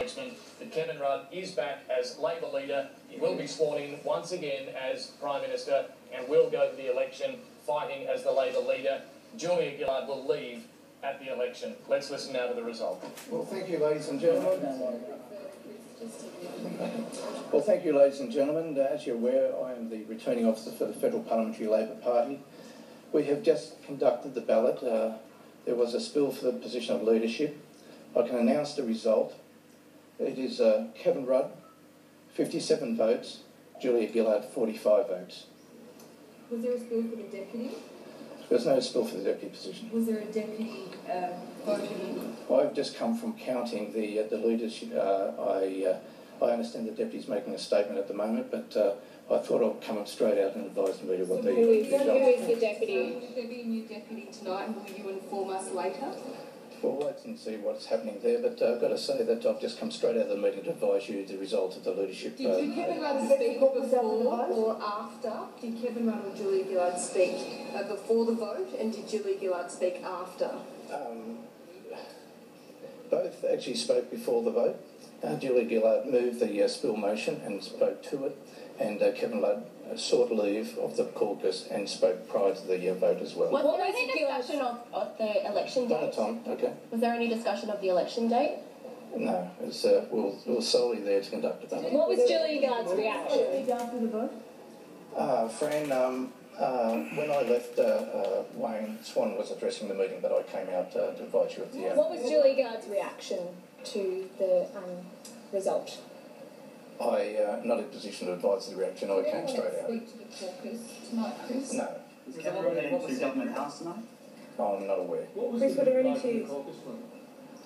spokesman that Kevin Rudd is back as Labor leader. He will be sworn in once again as Prime Minister and will go to the election fighting as the Labor leader. Julia Gillard will leave at the election. Let's listen now to the result. Well, thank you, ladies and gentlemen. Well, thank you, ladies and gentlemen. As you're aware, I am the returning officer for the Federal Parliamentary Labor Party. We have just conducted the ballot. There was a spill for the position of leadership. I can announce the result. It is Kevin Rudd, 57 votes, Julia Gillard, 45 votes. Was there a spill for the deputy? There's no spill for the deputy position. Was there a deputy voted in? I've just come from counting the leadership. I understand the deputy's making a statement at the moment, but I thought I'd come straight out and advise the media what the Who is result the deputy? Will there be a new deputy tonight, and will you inform us later? Well, wait and see what's happening there, but I've got to say that I've just come straight out of the meeting to advise you the result of the leadership. Did Kevin Rudd speak before or after? Did Kevin Rudd or Julia Gillard speak before the vote, and did Julia Gillard speak after? Both actually spoke before the vote. Julia Gillard moved the spill motion and spoke to it, and Kevin Rudd sought leave of the caucus and spoke prior to the vote as well. Was there any discussion of the election date? Tom, okay. Was there any discussion of the election date? No, it was, we were solely there to conduct a ballot. What was Julia Gillard's reaction? After the vote? Fran, when I left, Wayne Swan was addressing the meeting, but I came out to advise you of the... What was Julia Gillard's reaction to the result? I'm not in a position to advise the reaction. I came straight out. Speak to the caucus tonight, Chris? No. Is Kevin heading to Government House tonight? I'm not aware. Chris, were there any cheers?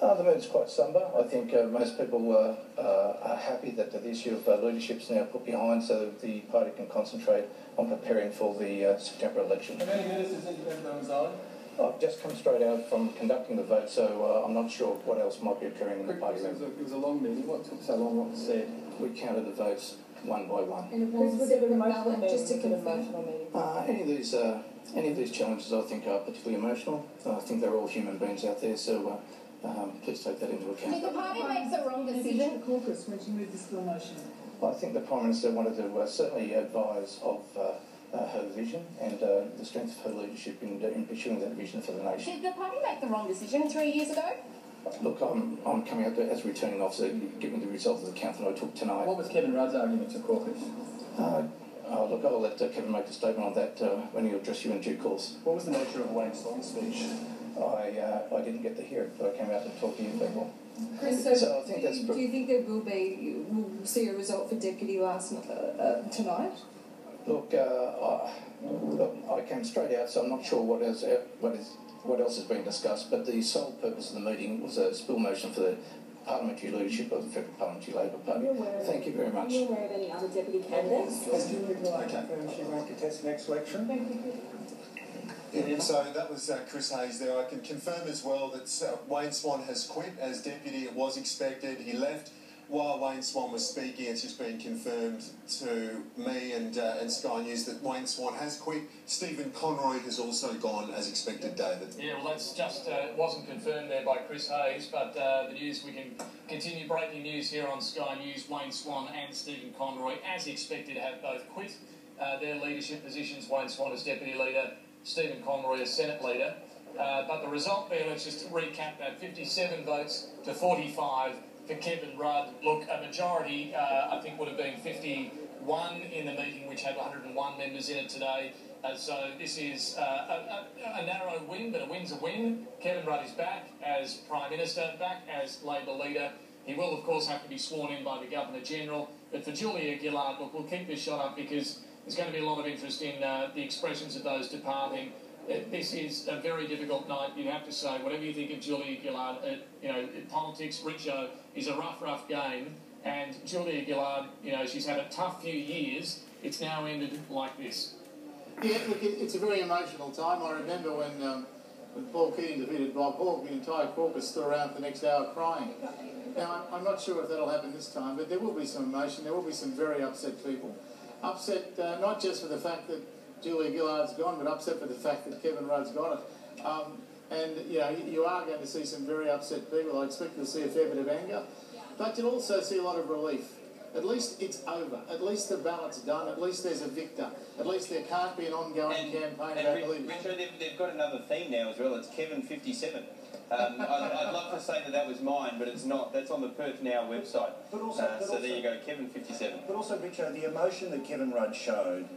The mood's quite sombre. I think most people are happy that the issue of leadership is now put behind so the party can concentrate on preparing for the September election. How many minutes has it been resign? I've just come straight out from conducting the vote, so I'm not sure what else might be occurring in the party. It was a long meeting. What took so long? What was said? We counted the votes one by one. And it was a ballot, just to confirm. Any of these challenges I think are particularly emotional. I think they're all human beings out there, so please take that into account. Did the party make the wrong decision? The caucus when she moved the spill motion. I think the Prime Minister wanted to certainly advise of her vision and the strength of her leadership in pursuing that vision for the nation. Did the party make the wrong decision 3 years ago? Look, I'm coming out as returning officer, given the result of the count that I took tonight. What was Kevin Rudd's argument to caucus? Look, I'll let Kevin make a statement on that when he'll address you in due course. What was the nature of Wayne Swan's speech? I didn't get to hear it, but I came out to talk to you people. Chris, so I think do you think there we'll see a result for deputy tonight? Look, I came straight out, so I'm not sure what else is being discussed, but the sole purpose of the meeting was a spill motion for the parliamentary leadership of the Federal Parliamentary Labor Party. Thank you very much. Are you aware of any other deputy candidates? Has Julia Gillard confirmed she won't contest next election? Yeah, so that was Chris Hayes there. I can confirm as well that Wayne Swan has quit as deputy. It was expected. He left while Wayne Swan was speaking. It's just been confirmed to me and Sky News that Wayne Swan has quit. Stephen Conroy has also gone as expected, David. Yeah, well, that's just wasn't confirmed there by Chris Hayes, but the news, we can continue breaking news here on Sky News. Wayne Swan and Stephen Conroy, as expected, have both quit their leadership positions. Wayne Swan as deputy leader, Stephen Conroy as Senate leader. But the result there, let's just recap that, 57 votes to 45 for Kevin Rudd. Look, a majority, I think, would have been 51 in the meeting, which had 101 members in it today. So this is a narrow win, but a win's a win. Kevin Rudd is back as Prime Minister, back as Labor leader. He will, of course, have to be sworn in by the Governor-General. But for Julia Gillard, look, we'll keep this shot up because there's going to be a lot of interest in the expressions of those departing. This is a very difficult night, you'd have to say. Whatever you think of Julia Gillard, politics, Richo, is a rough game. And Julia Gillard, she's had a tough few years. It's now ended like this. Yeah, look, it's a very emotional time. I remember when Paul Keating defeated Bob Hawke, the entire caucus stood around for the next hour crying. Now, I'm not sure if that'll happen this time, but there will be some emotion. There will be some very upset people. Upset not just for the fact that Julia Gillard's gone, but upset for the fact that Kevin Rudd's got it. And you are going to see some very upset people. I expect to see a fair bit of anger. But you'll also see a lot of relief. At least it's over. At least the ballot's done. At least there's a victor. At least there can't be an ongoing campaign about leaving. Richard, they've got another theme now as well. It's Kevin 57. I'd love to say that was mine, but it's not. That's on the Perth Now website. So there you go, Kevin 57. But also, Richard, the emotion that Kevin Rudd showed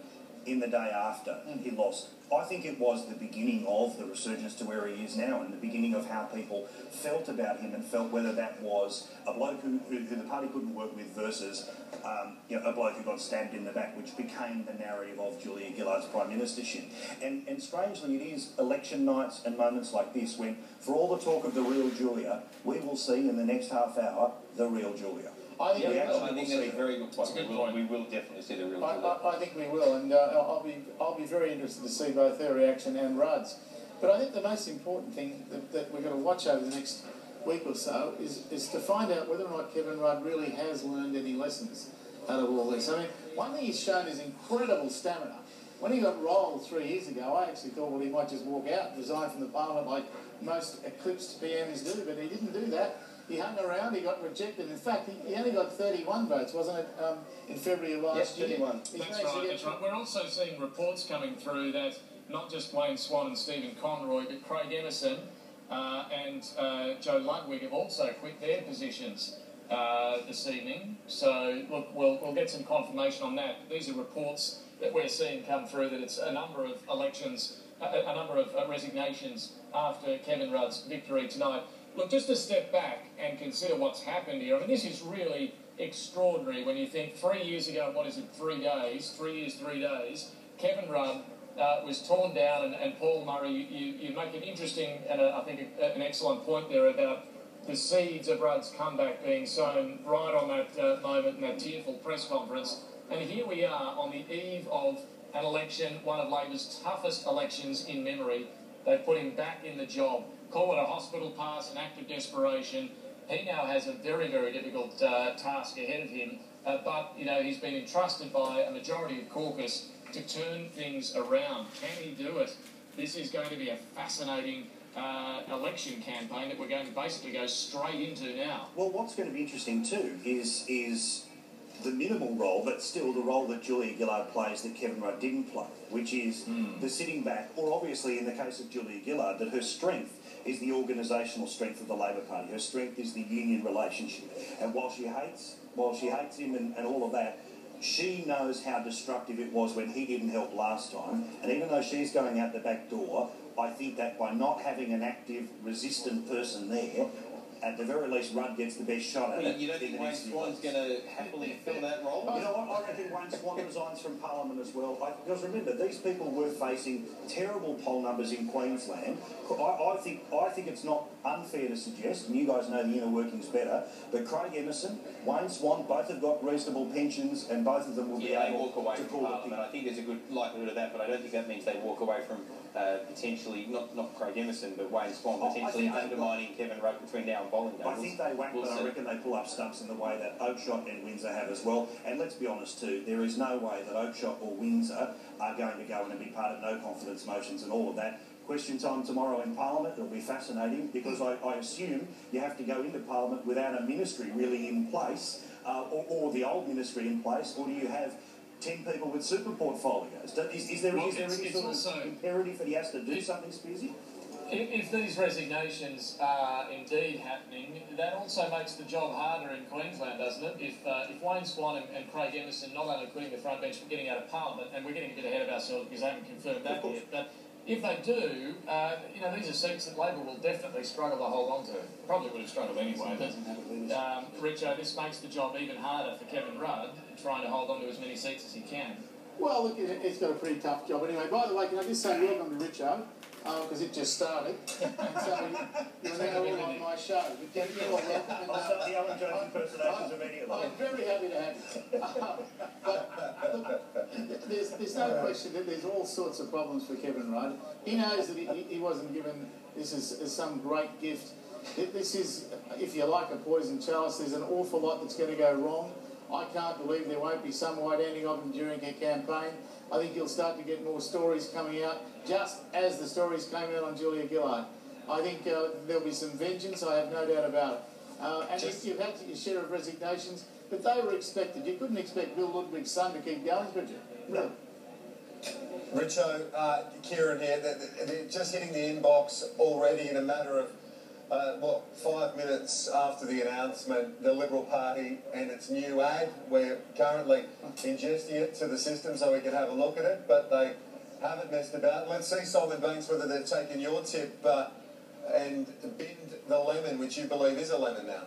in the day after he lost, I think it was the beginning of the resurgence to where he is now, and the beginning of how people felt about him and felt whether that was a bloke who the party couldn't work with versus a bloke who got stabbed in the back, which became the narrative of Julia Gillard's prime ministership. And strangely, it is election nights and moments like this when, for all the talk of the real Julia, we will see in the next half hour the real Julia. I think that's a very good point. We will definitely see the real Julia. I think we will, and I'll be very interested to see both their reaction and Rudd's. But I think the most important thing that we're going to watch over the next week or so is to find out whether or not Kevin Rudd really has learned any lessons out of all this. I mean, one thing he's shown is incredible stamina. When he got rolled 3 years ago, I actually thought, well, he might just walk out and resign from the parliament like most eclipsed PMs do, but he didn't do that. He hung around, he got rejected. In fact, he only got 31 votes, wasn't it, in February of last year? 31. That's right. We're also seeing reports coming through that not just Wayne Swan and Stephen Conroy, but Craig Emerson and Joe Ludwig have also quit their positions this evening. So, look, we'll get some confirmation on that. These are reports that we're seeing come through that it's a number of elections, a number of resignations after Kevin Rudd's victory tonight. Look, just to step back and consider what's happened here. I mean, this is really extraordinary when you think 3 years ago, what is it, 3 days, 3 years, 3 days, Kevin Rudd was torn down, and Paul Murray, you make an interesting and I think an excellent point there about the seeds of Rudd's comeback being sown right on that moment in that tearful press conference. And here we are on the eve of an election, one of Labor's toughest elections in memory. They've put him back in the job. Call it a hospital pass, an act of desperation. He now has a very, very difficult task ahead of him. But, you know, he's been entrusted by a majority of caucus to turn things around. Can he do it? This is going to be a fascinating election campaign that we're going to basically go straight into now. Well, what's going to be interesting too is the minimal role, but still the role that Julia Gillard plays that Kevin Rudd didn't play, which is the sitting back, or obviously in the case of Julia Gillard, that her strength is the organisational strength of the Labor Party. Her strength is the union relationship. And while she hates him and all of that, she knows how destructive it was when he didn't help last time. And even though she's going out the back door, I think that by not having an active, resistant person there, at the very least, Rudd gets the best shot at it. You don't think Wayne Swan's going to happily fill that role? You know what? I don't think Wayne Swan resigns from Parliament as well. Because remember, these people were facing terrible poll numbers in Queensland. I think it's not unfair to suggest, and you guys know the inner workings better, but Craig Emerson, Wayne Swan, both have got reasonable pensions, and both of them will be able walk away to from call Parliament. I think there's a good likelihood of that, but I don't think that means they walk away from potentially, not Craig Emerson, but Wayne Swan, potentially undermining Kevin Rudd between now and Bollinger. I think they whack, but I reckon they pull up stumps in the way that Oakeshott and Windsor have as well. And let's be honest too, there is no way that Oakeshott or Windsor are going to go in and be part of no confidence motions and all of that. Question time tomorrow in Parliament. It'll be fascinating because I assume you have to go into Parliament without a ministry really in place, or the old ministry in place, or do you have 10 people with super portfolios? Is there any sort of imperative that he has to do something, Spearsy? If these resignations are indeed happening, that also makes the job harder in Queensland, doesn't it? If Wayne Swan and Craig Emerson not only quitting the front bench but getting out of Parliament, and we're getting a bit ahead of ourselves because they haven't confirmed that yet, but if they do, you know, these are seats that Labor will definitely struggle to hold on to. Probably would have struggled anyway, but Richo, this makes the job even harder for Kevin Rudd, trying to hold on to as many seats as he can. Well, look, it's got a pretty tough job. Anyway, by the way, can I just say welcome to Richo, because it just started. And so you're now all on my show. I'll start the Alan Jones impersonations immediately. I'm very happy to have you. But look, there's no question that there's all sorts of problems for Kevin Rudd. He knows that he wasn't given this as some great gift. This is, if you like, a poison chalice. There's an awful lot that's going to go wrong. I can't believe there won't be some white-handing of him during her campaign. I think you'll start to get more stories coming out, just as the stories came out on Julia Gillard. I think there'll be some vengeance, I have no doubt about it. And you've had your share of resignations, but they were expected. You couldn't expect Bill Ludwig's son to keep going, could you? No. Richo, Kieran here, they're just hitting the inbox already in a matter of 5 minutes after the announcement, the Liberal Party and its new ad. We're currently ingesting it to the system so we can have a look at it, but they haven't messed about. Let's see, Simon Banks, whether they've taken your tip and binned the lemon, which you believe is a lemon now.